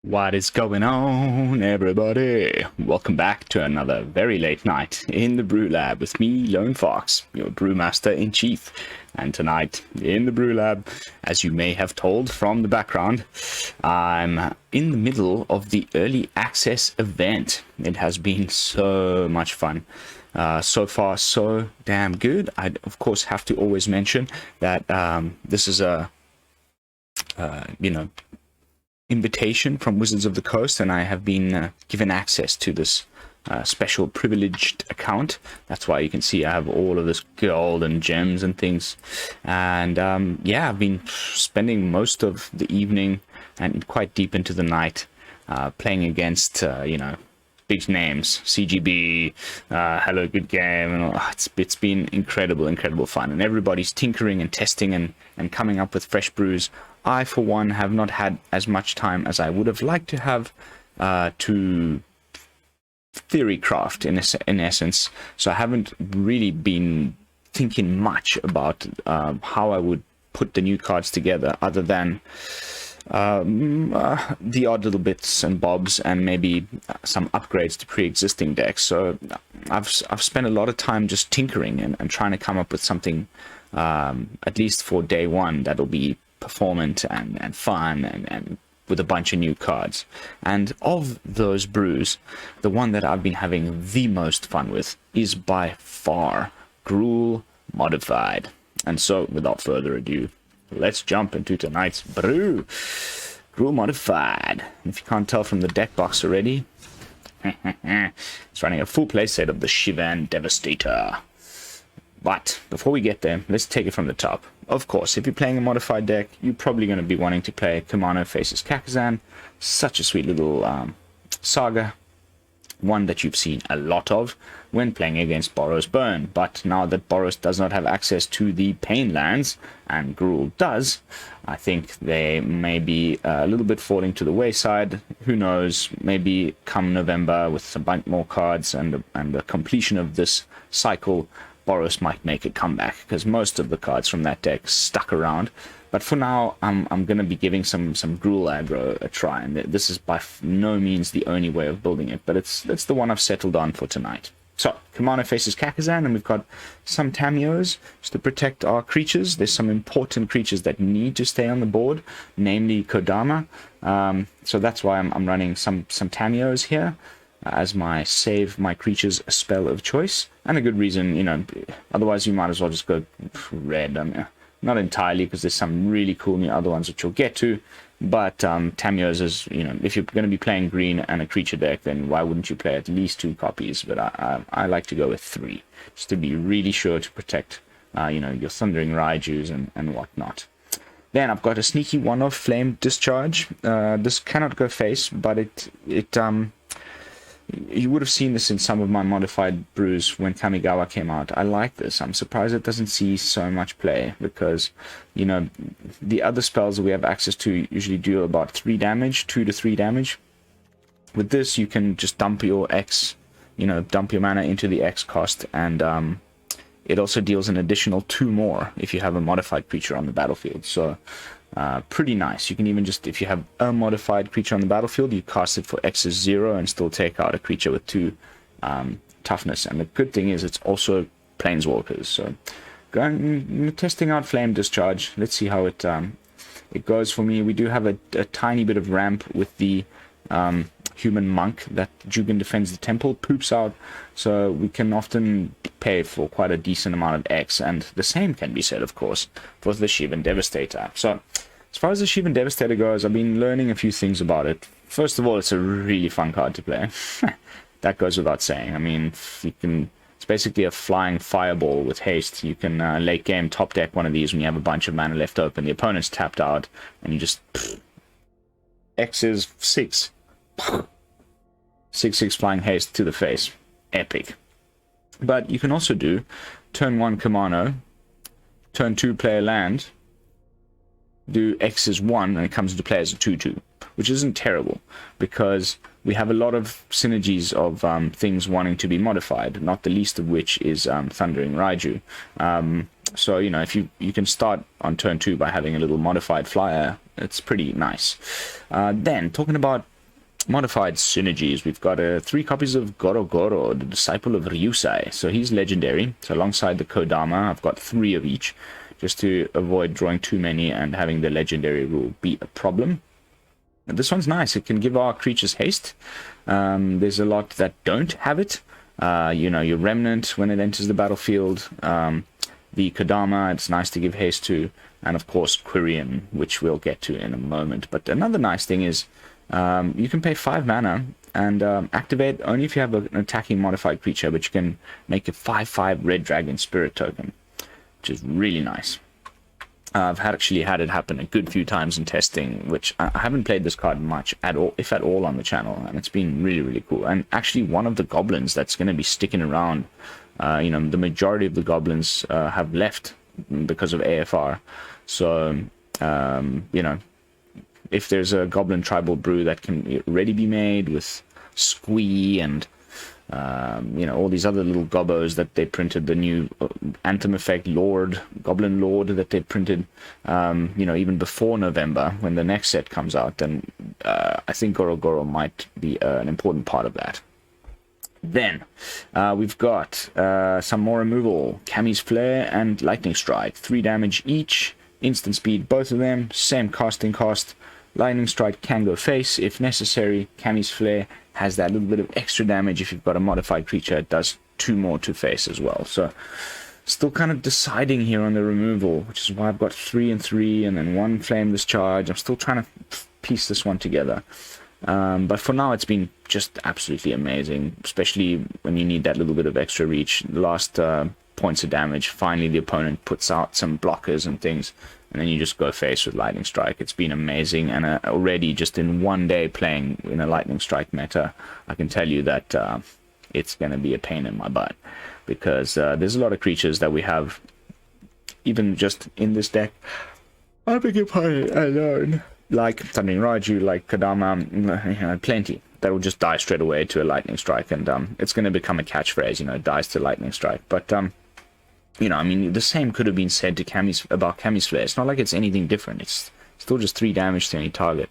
What is going on, everybody? Welcome back to another very late night in the Brew Lab with me, Lone Fox, your brewmaster in chief. And tonight in the Brew Lab, as you may have told from the background, I'm in the middle of the early access event. It has been so much fun. So far, so damn good. I of course have to always mention that this is a invitation from Wizards of the Coast, and I have been given access to this special privileged account. That's why you can see I have all of this gold and gems and things. And yeah, I've been spending most of the evening and quite deep into the night playing against big names, CGB, Hello Good Game, and all. It's been incredible fun, and everybody's tinkering and testing and coming up with fresh brews. I, for one, have not had as much time as I would have liked to have to theory craft in essence, so I haven't really been thinking much about how I would put the new cards together, other than the odd little bits and bobs and maybe some upgrades to pre-existing decks. So I've spent a lot of time just tinkering and trying to come up with something, at least for day one, that'll be performant and fun and with a bunch of new cards. And of those brews, the one that I've been having the most fun with is by far Gruul Modified. And so without further ado, let's jump into tonight's brew. Gruul Modified. If you can't tell from the deck box already, it's running a full playset of the Shivan Devastator. But before we get there, let's take it from the top. Of course, if you're playing a modified deck, you're probably going to be wanting to play Kumano faces Kakkazan. Such a sweet little saga. One that you've seen a lot of when playing against Boros Burn. But now that Boros does not have access to the Pain lands, and Gruul does, I think they may be a little bit falling to the wayside. Who knows, maybe come November with a bunch more cards and the completion of this cycle, Boros might make a comeback, because most of the cards from that deck stuck around. But for now, I'm going to be giving some Gruul aggro a try, and this is by no means the only way of building it, but it's the one I've settled on for tonight. So, Kumano faces Kakkazan, and we've got some Tamiyos just to protect our creatures. There's some important creatures that need to stay on the board, namely Kodama. So that's why I'm running some Tamiyos here as my save my creatures spell of choice, and a good reason, otherwise you might as well just go red. I mean, not entirely, because there's some really cool new other ones which you'll get to, but Tamiyos is, if you're going to be playing green and a creature deck, then why wouldn't you play at least 2 copies? But I like to go with 3, just to be really sure to protect your Thundering Raijus and whatnot. Then I've got a sneaky one of Flame Discharge. This cannot go face, but it you would have seen this in some of my modified brews when Kamigawa came out. I like this. I'm surprised it doesn't see so much play, because, the other spells that we have access to usually do about 3 damage, 2 to 3 damage. With this, you can just dump your X, dump your mana into the X cost, and it also deals an additional 2 more if you have a modified creature on the battlefield. So pretty nice. You can even just, if you have a modified creature on the battlefield, you cast it for X is 0 and still take out a creature with 2 toughness. And the good thing is it's also planeswalkers. So testing out Flame Discharge. Let's see how it goes for me. We do have a tiny bit of ramp with the human monk that Jugan defends the temple, poops out, so we can often pay for quite a decent amount of X, and the same can be said, of course, for the Shivan Devastator. So, as far as the Shivan Devastator goes, I've been learning a few things about it. First of all, it's a really fun card to play. That goes without saying. I mean, it's basically a flying fireball with haste. You can late game top deck one of these when you have a bunch of mana left open, the opponent's tapped out, and you just X is 6. 6/6 flying haste to the face. Epic. But you can also do turn 1 Kumano, turn 2 player land, do X is 1, and it comes into play as a 2/2, which isn't terrible, because we have a lot of synergies of things wanting to be modified, not the least of which is Thundering Raiju. So, you know, if you can start on turn 2 by having a little modified flyer, it's pretty nice. Then, talking about modified synergies, we've got 3 copies of Goro-Goro, the disciple of Ryusei. So he's legendary. So alongside the Kodama, I've got 3 of each, just to avoid drawing too many and having the legendary rule be a problem. And this one's nice. It can give our creatures haste. There's a lot that don't have it. You know, your Remnant when it enters the battlefield. The Kodama, it's nice to give haste to. And of course, Quirion, which we'll get to in a moment. But another nice thing is you can pay 5 mana and activate only if you have an attacking modified creature, but you can make a 5/5 red dragon spirit token, which is really nice. I've actually had it happen a good few times in testing, which I haven't played this card much at all, if at all, on the channel, and it's been really, really cool. And actually, one of the goblins that's going to be sticking around, you know, the majority of the goblins have left because of AFR. So, you know, if there's a goblin tribal brew that can already be made with Squee and you know, all these other little gobbos that they printed, the new Anthem Effect Lord, Goblin Lord that they printed, you know, even before November when the next set comes out, then I think Goro-Goro might be an important part of that. Then we've got some more removal, Kami's Flare and Lightning Strike, 3 damage each, instant speed, both of them, same casting cost. Lightning Strike can go face if necessary. Kami's Flare has that little bit of extra damage. If you've got a modified creature, it does 2 more to face as well. So still kind of deciding here on the removal, which is why I've got 3 and 3 and then 1 Flame Discharge. I'm still trying to piece this one together. But for now, it's been just absolutely amazing, especially when you need that little bit of extra reach. The last points of damage, finally the opponent puts out some blockers and things, and then you just go face with Lightning Strike. It's been amazing, and already just in one day playing in a Lightning Strike meta, I can tell you that it's going to be a pain in my butt, because there's a lot of creatures that we have, even just in this deck, I beg your pardon, alone, like Thundering Raiju, like Kodama, you know, plenty, that will just die straight away to a Lightning Strike, and it's going to become a catchphrase, you know, dies to Lightning Strike. But you know, I mean, the same could have been said to about Kami's Flare. It's not like it's anything different. It's still just 3 damage to any target.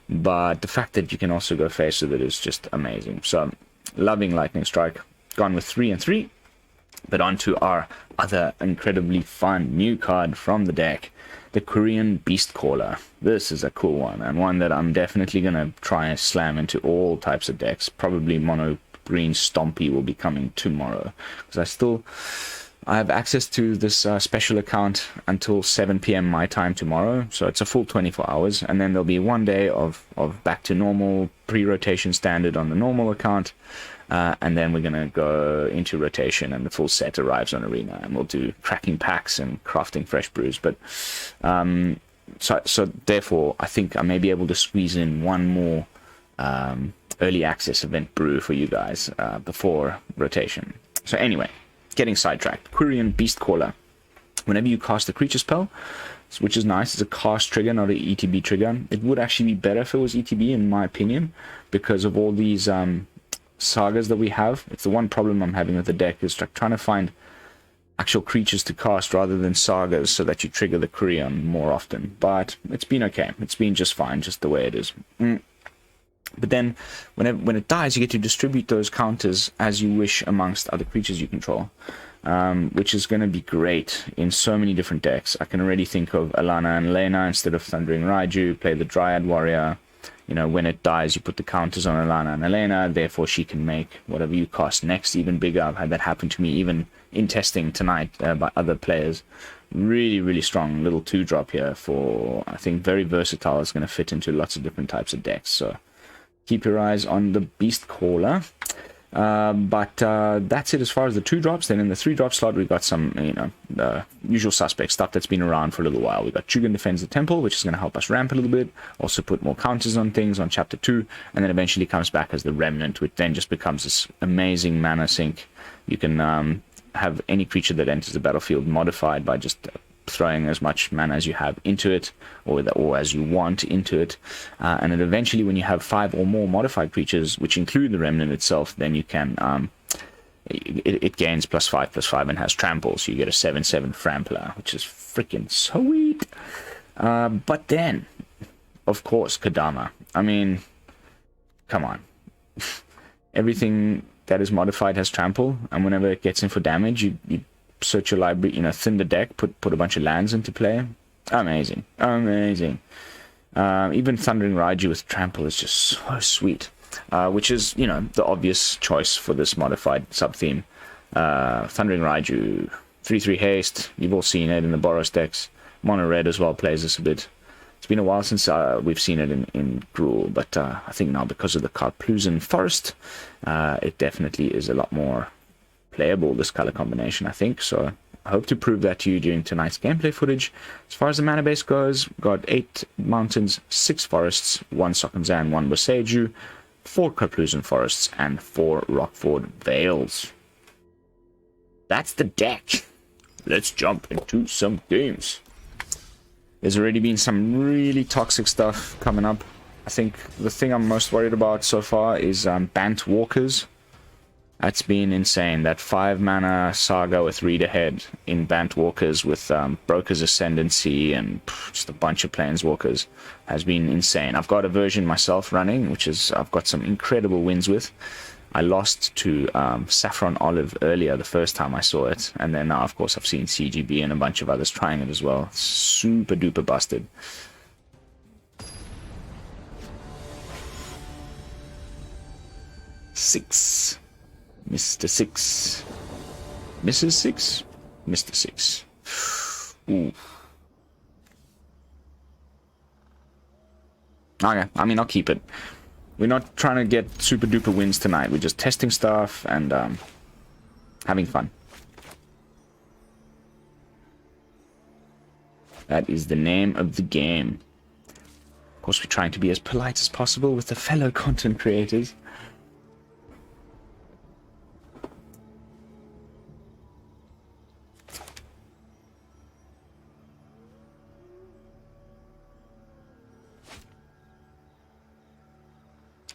But the fact that you can also go face with it is just amazing. So, loving Lightning Strike. Gone with 3 and 3. But on to our other incredibly fun new card from the deck, the Quirion Beastcaller. This is a cool one, and one that I'm definitely going to try and slam into all types of decks. Probably mono green Stompy will be coming tomorrow, because I have access to this special account until 7 p.m. my time tomorrow, so it's a full 24 hours, and then there'll be 1 day of back to normal, pre-rotation standard on the normal account, and then we're going to go into rotation, and the full set arrives on Arena, and we'll do cracking packs and crafting fresh brews. But so therefore, I think I may be able to squeeze in one more early access event brew for you guys before rotation. So anyway, getting sidetracked. Quirion Beastcaller. Whenever you cast a creature spell, which is nice, it's a cast trigger, not an ETB trigger. It would actually be better if it was ETB, in my opinion, because of all these sagas that we have. It's the one problem I'm having with the deck, is trying to find actual creatures to cast rather than sagas, so that you trigger the Quirion more often. But it's been okay. It's been just fine, just the way it is. But then, when it dies, you get to distribute those counters as you wish amongst other creatures you control, which is going to be great in so many different decks. I can already think of Alana and Lena instead of Thundering Raiju, play the Dryad Warrior. You know, when it dies, you put the counters on Alana and Elena, therefore she can make whatever you cast next even bigger. I've had that happen to me even in testing tonight by other players. Really, really strong little 2-drop here for, I think, very versatile. It's going to fit into lots of different types of decks, so keep your eyes on the Beastcaller. But that's it as far as the 2-drops. Then in the 3-drop slot, we've got some, you know, the usual suspect stuff that's been around for a little while. We've got Jugan Defends the Temple, which is going to help us ramp a little bit, also put more counters on things on Chapter 2, and then eventually comes back as the Remnant, which then just becomes this amazing mana sink. You can have any creature that enters the battlefield modified by just throwing as much mana as you have into it, or as you want into it, and then eventually when you have 5 or more modified creatures, which include the Remnant itself, then you can it gains +5/+5 and has trample, so you get a 7/7 Frampler, which is freaking sweet. But then, of course, Kodama. I mean, come on. Everything that is modified has trample, and whenever it gets in for damage, you search your library, thin the deck, put a bunch of lands into play. Amazing. Even Thundering Raiju with trample is just so sweet. Which is, the obvious choice for this modified sub-theme. Thundering Raiju, 3/3 haste. You've all seen it in the Boros decks. Mono Red as well plays this a bit. It's been a while since we've seen it in Gruul, but I think now because of the Karplusan Forest, it definitely is a lot more playable, this color combination, I think. So I hope to prove that to you during tonight's gameplay footage. As far as the mana base goes, we've got 8 mountains, 6 forests, 1 Sokenzan, 1 Boseiju, 4 Karplusan Forests, and 4 Rockfall Vales. That's the deck. Let's jump into some games. There's already been some really toxic stuff coming up. I think the thing I'm most worried about so far is Bant Walkers. That's been insane. That 5-mana saga with Read Ahead in Bant Walkers with Broker's Ascendancy and just a bunch of Planeswalkers has been insane. I've got a version myself running, which is I've got some incredible wins with. I lost to Saffron Olive earlier the first time I saw it, and then now, of course, I've seen CGB and a bunch of others trying it as well. Super duper busted. Six. Mr. 6. Mrs. 6? Mr. 6. Ooh. Okay, I mean, I'll keep it. We're not trying to get super duper wins tonight. We're just testing stuff and having fun. That is the name of the game. Of course, we're trying to be as polite as possible with the fellow content creators.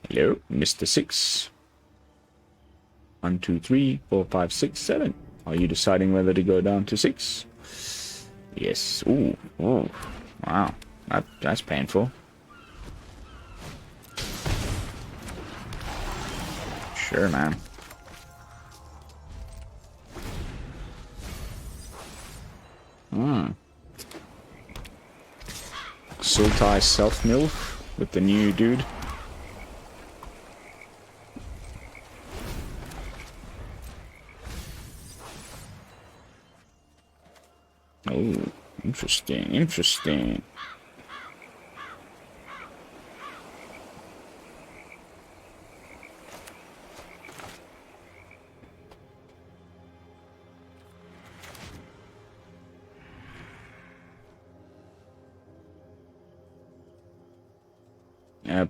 Hello, Mr. 6. 1, 2, 3, 4, 5, 6, 7. Are you deciding whether to go down to 6? Yes. Ooh. Oh. Wow. That's painful. Sure, man. Sultai self-mill with the new dude. Oh, interesting.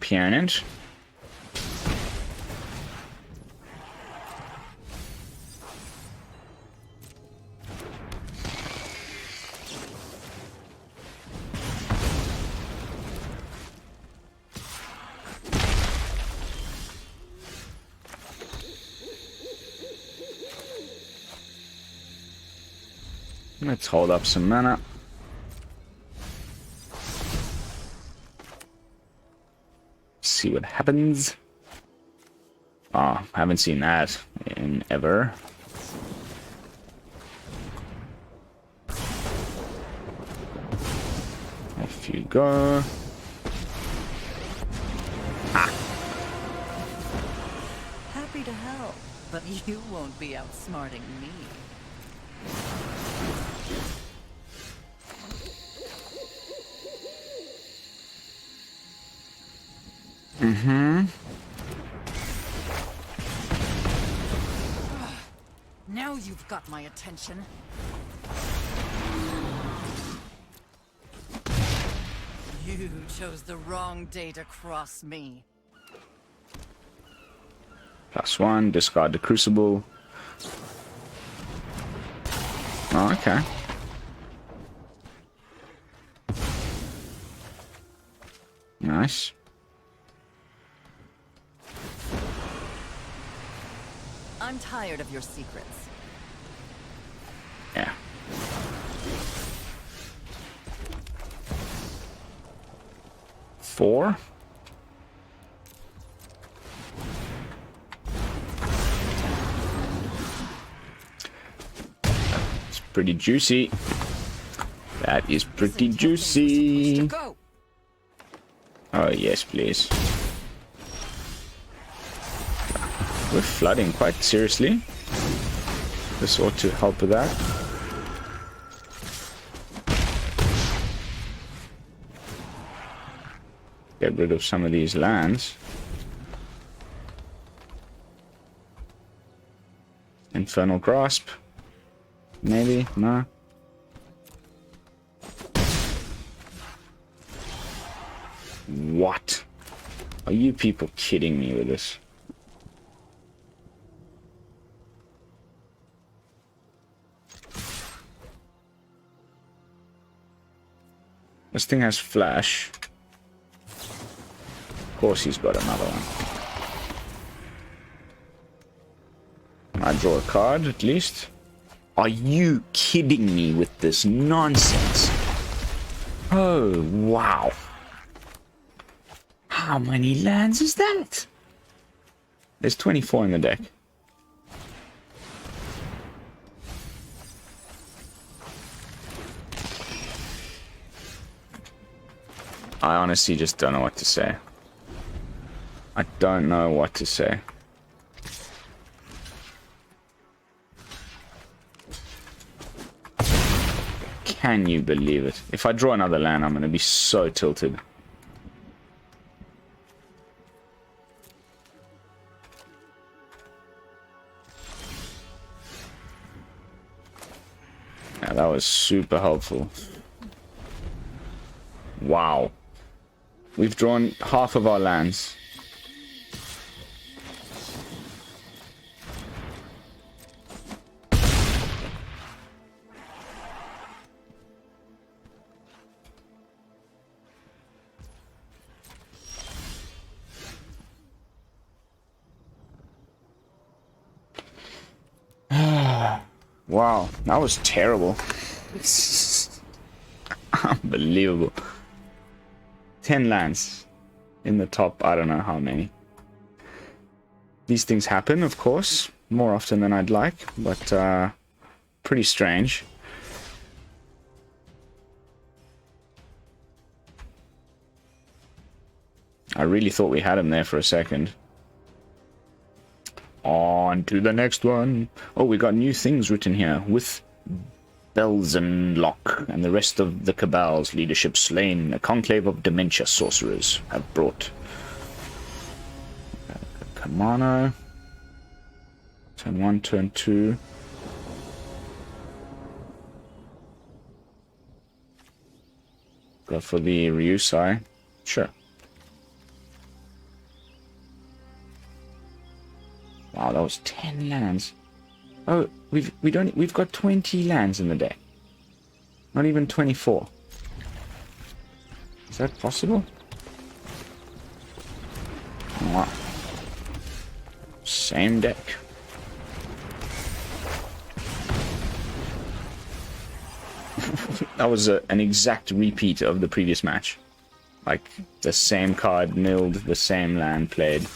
Pianist. Let's hold up some mana. See what happens. Oh, haven't seen that in ever. Off you go. Ah. Happy to help, but you won't be outsmarting me. Now you've got my attention. You chose the wrong day to cross me. +1, discard the Crucible. Oh, okay. Nice. I'm I'm tired of your secrets. Yeah. Four. It's pretty juicy. That is pretty juicy. Oh, yes, please. We're flooding quite seriously. This ought to help with that. Get rid of some of these lands. Infernal Grasp. Maybe? No. What? Are you people kidding me with this? This thing has flash. Of course he's got another one. I draw a card at least. Are you kidding me with this nonsense? Oh, wow. How many lands is that? There's 24 in the deck. I honestly just don't know what to say. I don't know what to say. Can you believe it? If I draw another land, I'm going to be so tilted. Yeah, that was super helpful. Wow. We've drawn half of our lands. Wow, that was terrible. Unbelievable. 10 lands in the top, I don't know how many. These things happen, of course, more often than I'd like, but pretty strange. I really thought we had him there for a second. On to the next one. Oh, we got new things written here. With Belzenlock and the rest of the Cabal's leadership slain, a conclave of dementia sorcerers have brought Kumano. Turn 1, turn 2. Go for the Ryusei. Sure. Wow, that was 10 lands. Oh, we've got 20 lands in the deck. Not even 24. Is that possible? Wow. Same deck. That was an exact repeat of the previous match. Like, the same card milled, the same land played.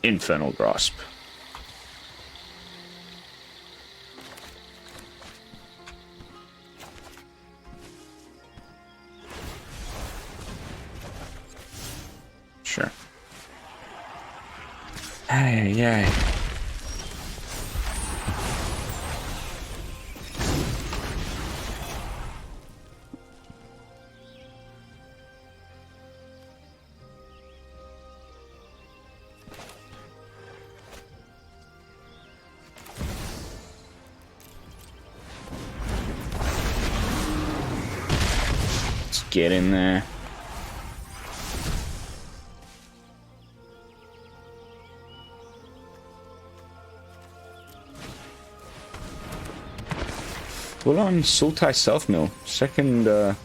Infernal Grasp. Sure. Hey, yay. Get in there. Full on Sultai self-mill. Second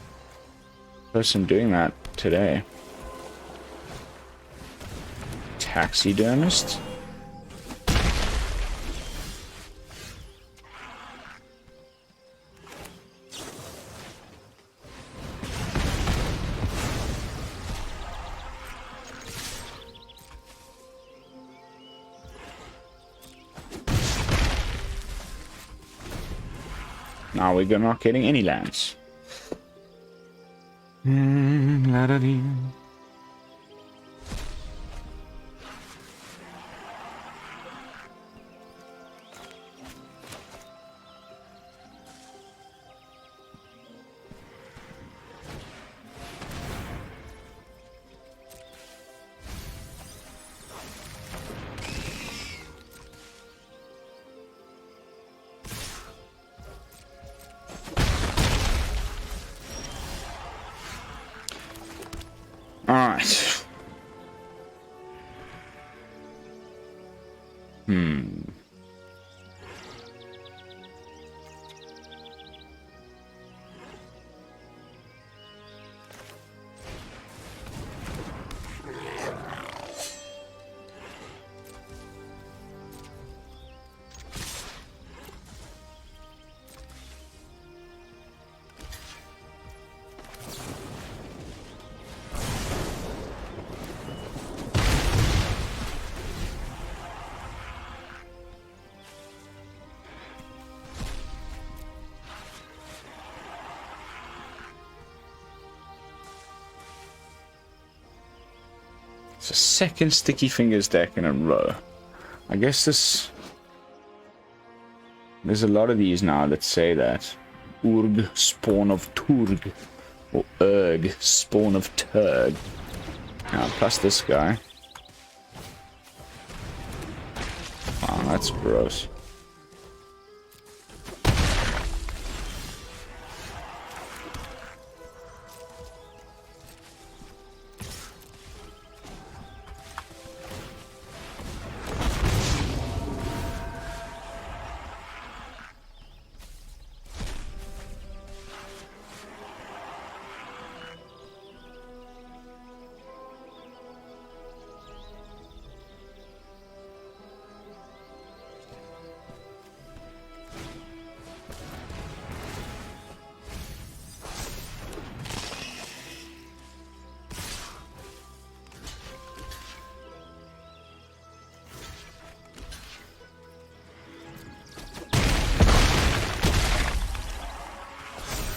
person doing that today. Taxidermist. Now we're not getting any lands. Alright. It's a second Sticky Fingers deck in a row. I guess this... There's a lot of these now that say that. Urg, spawn of Turg. Or Urg, spawn of Turg. Now, plus this guy. Wow, that's gross.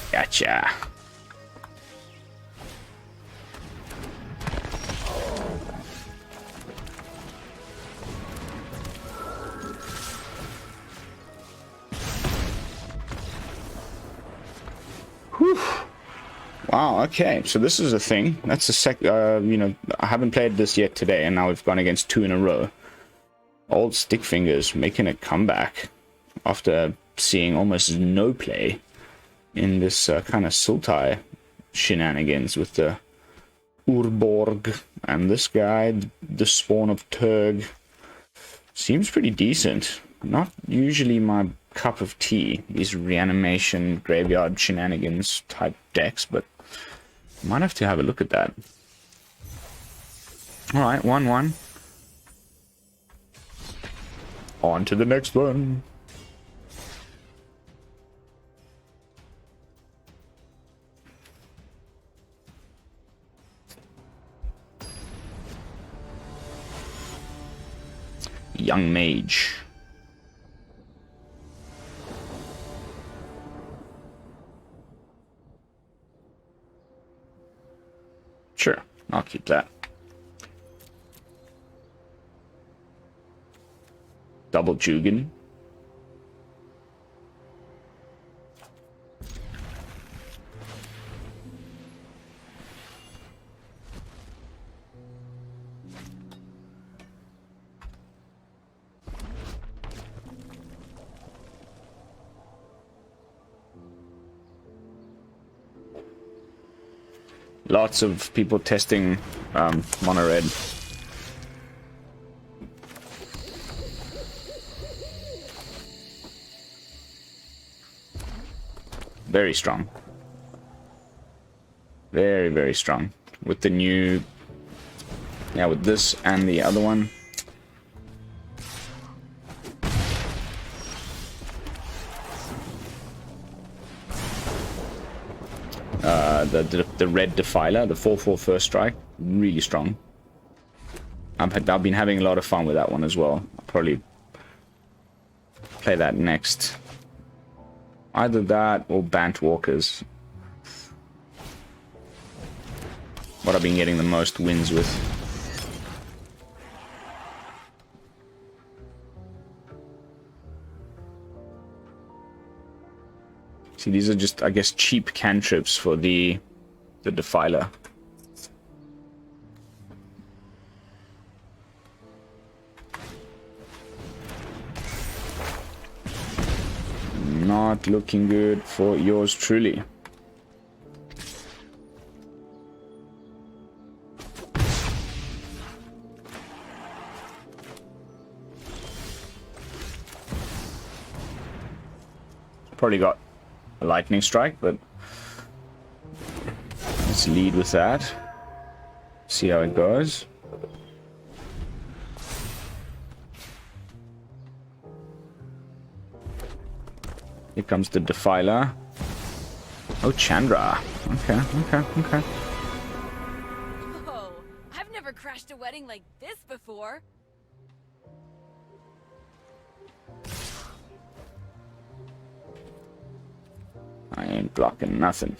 Gotcha. Whew. Wow, okay, so this is a thing. That's a you know, I haven't played this yet today, and now we've gone against 2 in a row. Old Stick Fingers making a comeback after seeing almost no play in this kind of Sultai shenanigans with the Urborg and this guy, the spawn of Turg. Seems pretty decent. Not usually my cup of tea, these reanimation graveyard shenanigans type decks, but might have to have a look at that. Alright, 1-1. On to the next one. Young Mage. Sure, I'll keep that. Double Jugan. Lots of people testing mono red. very strong. Very, very strong. With the new... Yeah, with this and the other one. The red Defiler, the 4/4 first strike, really strong. I've been having a lot of fun with that one as well. I'll probably play that next. Either that or Bant Walkers. What I've been getting the most wins with. See, these are just, I guess, cheap cantrips for the Defiler. Not looking good for yours truly. Probably got a lightning strike, but let's lead with that. See how it goes. Here comes the Defiler. Oh, Chandra. Okay. Whoa, I've never crashed a wedding like this before. I ain't blocking nothing.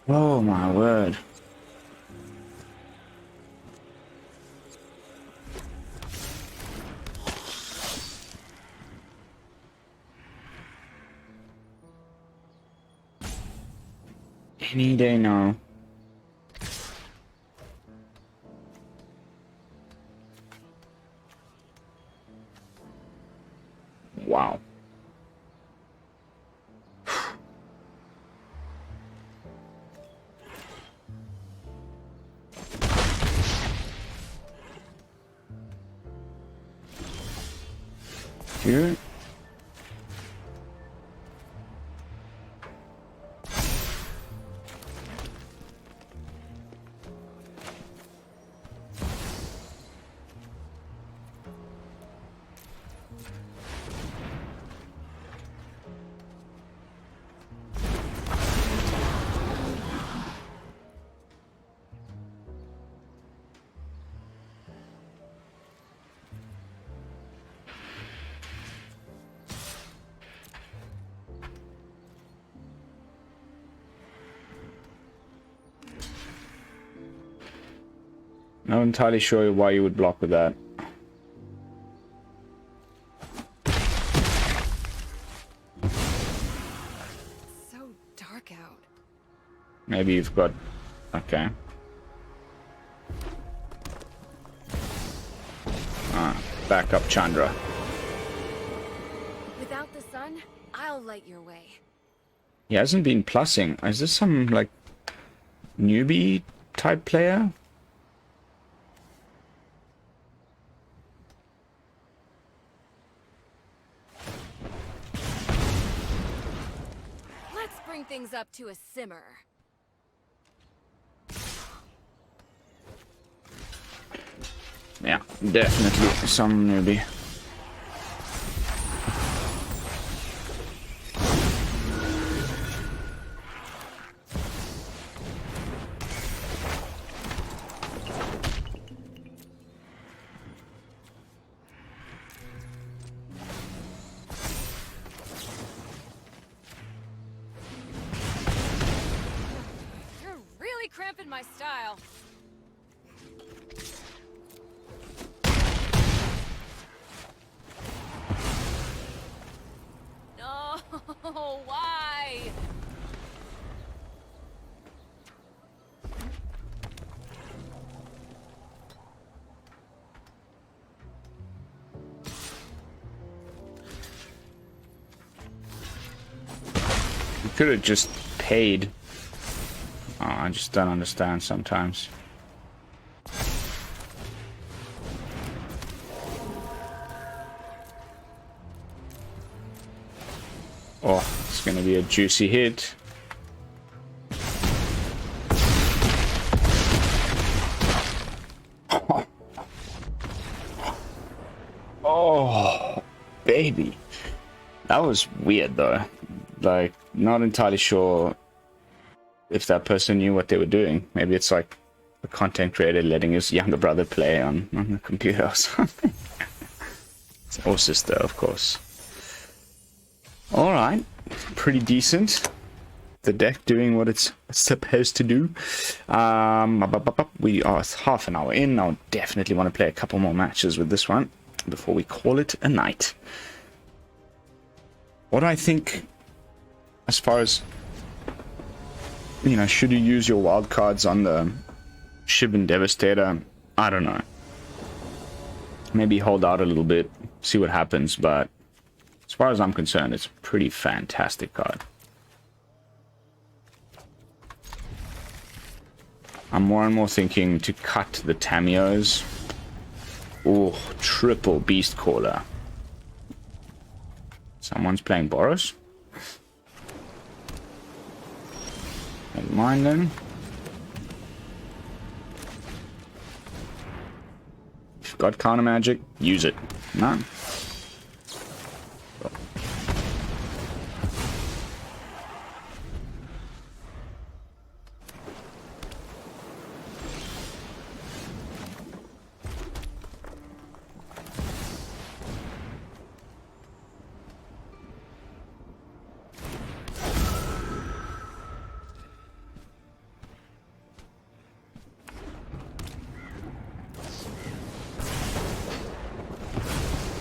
Oh my word. Any day now. Wow. Here. Not entirely sure why you would block with that. So dark out. Maybe you've got... Okay. Back up Chandra. Without the sun, I'll light your way. He hasn't been plussing. Is this some, like, newbie type player? Let's bring things up to a simmer. Yeah, definitely some newbie. You're really cramping my style. No, why? You could have just paid. Oh, I just don't understand sometimes. Oh, it's gonna be a juicy hit. Oh, baby. That was weird though. Like, not entirely sure if that person knew what they were doing. Maybe it's like a content creator letting his younger brother play on the computer or something. Or sister, of course. Alright, pretty decent. The deck doing what it's supposed to do. We are half an hour in. I'll definitely want to play a couple more matches with this one before we call it a night. What do I think as far as, you know, should you use your wild cards on the Shivan Devastator? I don't know. Maybe hold out a little bit, see what happens, but as far as I'm concerned, it's a pretty fantastic card. I'm more and more thinking to cut the Tamiyos. Oh, triple Beastcaller. Someone's playing Boros. Never mind then. If you've got counter magic, use it. No.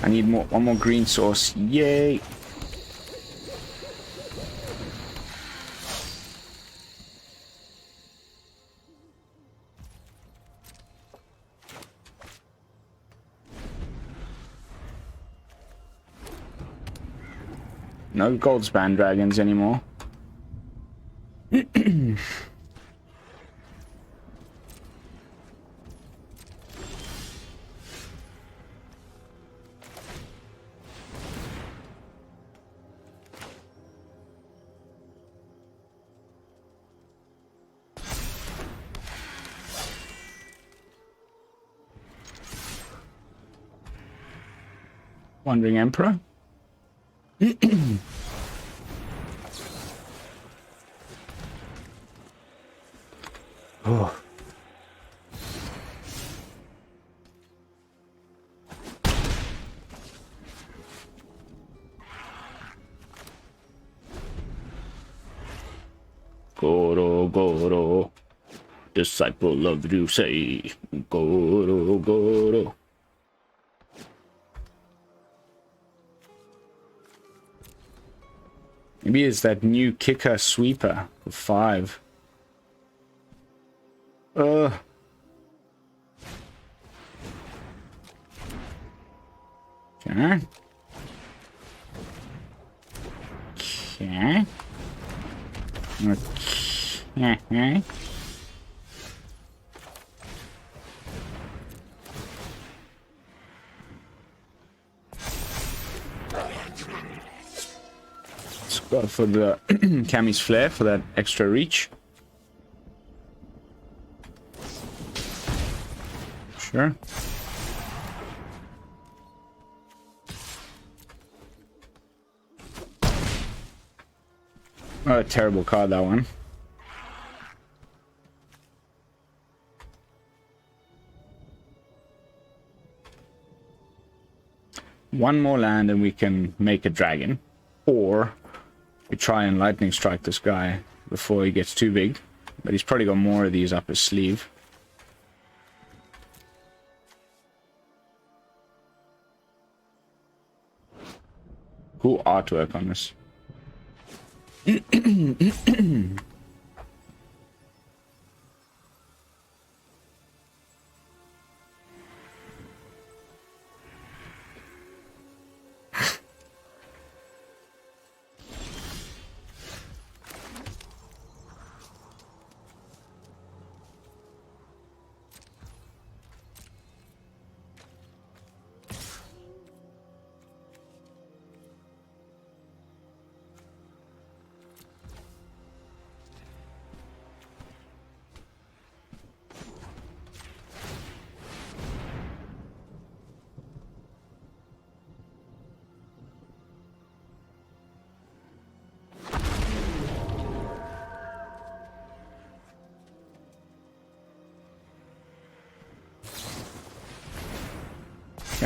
I need one more green source. Yay! No Goldspan dragons anymore. Wandering Emperor. Oh. Goro-Goro, disciple of Ryusei. Goro-Goro. Maybe it's that new kicker sweeper for 5. Okay. Okay. Okay. Let's go for the Cammy's Flare for that extra reach. Sure. Oh, a terrible card, that one. One more land and we can make a dragon. Or we try and lightning strike this guy before he gets too big. But he's probably got more of these up his sleeve. Cool artwork on this.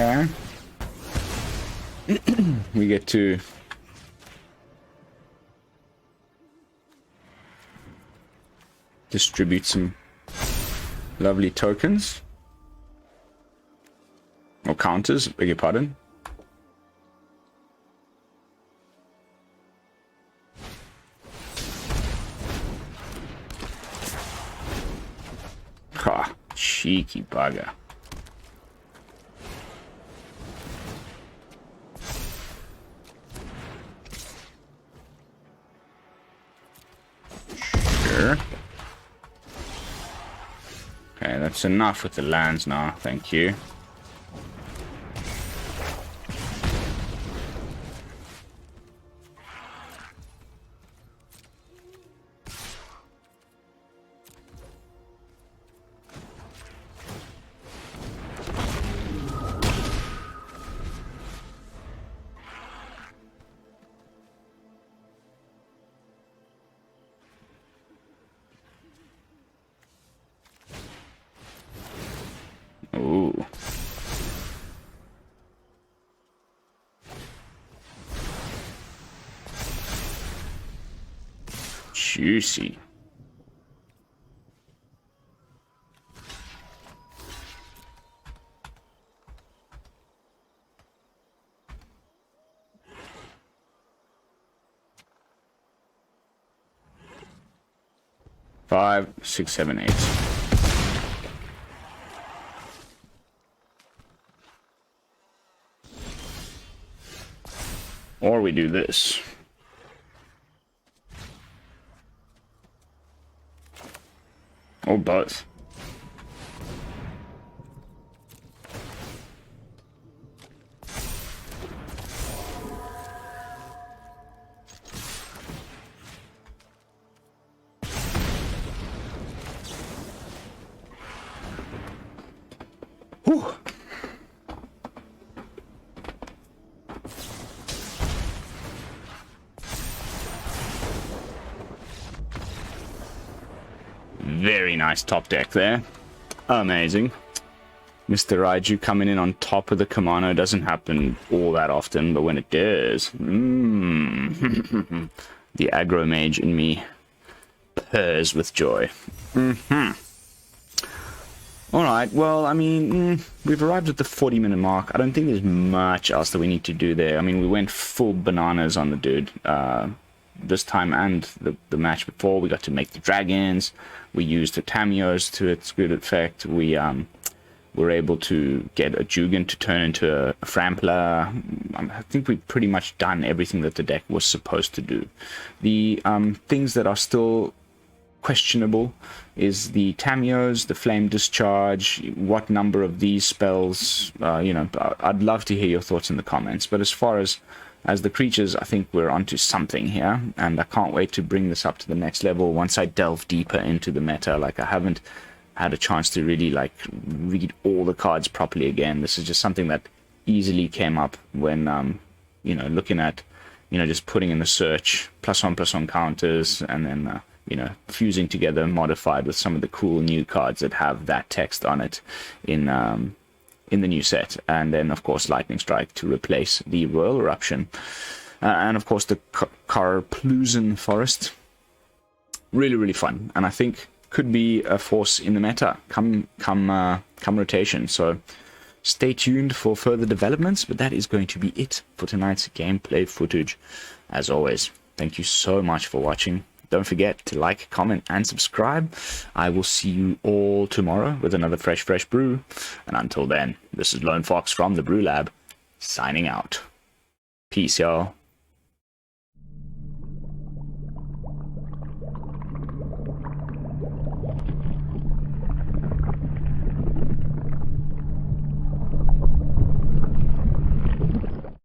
Okay. We get to distribute some lovely tokens. Or counters, beg your pardon. Ha, cheeky bugger. Okay, that's enough with the lands now, thank you. Ooh. Juicy. Five, 6, 7, 8. Or we do this. Or both. Whew. Very nice top deck there. Amazing. Mr. Raiju coming in on top of the Kumano doesn't happen all that often, but when it does, the aggro mage in me purrs with joy. Alright, well, I mean, we've arrived at the 40-minute mark. I don't think there's much else that we need to do there. I mean, we went full bananas on the dude. This time and the match before, we got to make the dragons. We used the Tamiyos to its good effect. We were able to get a Jugan to turn into a Frampler. I think we've pretty much done everything that the deck was supposed to do. The things that are still questionable is the Tamiyos, the Flame Discharge, what number of these spells, you know, I'd love to hear your thoughts in the comments. But as far as the creatures, I think we're onto something here, and I can't wait to bring this up to the next level once I delve deeper into the meta. Like, I haven't had a chance to really, like, read all the cards properly again. This is just something that easily came up when, you know, looking at just putting in the search, +1/+1 counters, and then, fusing together modified with some of the cool new cards that have that text on it in the new set. And then, of course, Lightning Strike to replace the Royal Eruption. And, of course, the Karplusan Forest. Really, really fun. And I think could be a force in the meta come rotation. So stay tuned for further developments, but that is going to be it for tonight's gameplay footage. As always, thank you so much for watching. Don't forget to like, comment, and subscribe. I will see you all tomorrow with another fresh brew. And until then, this is Lone Fox from the BrewLab, signing out. Peace, y'all.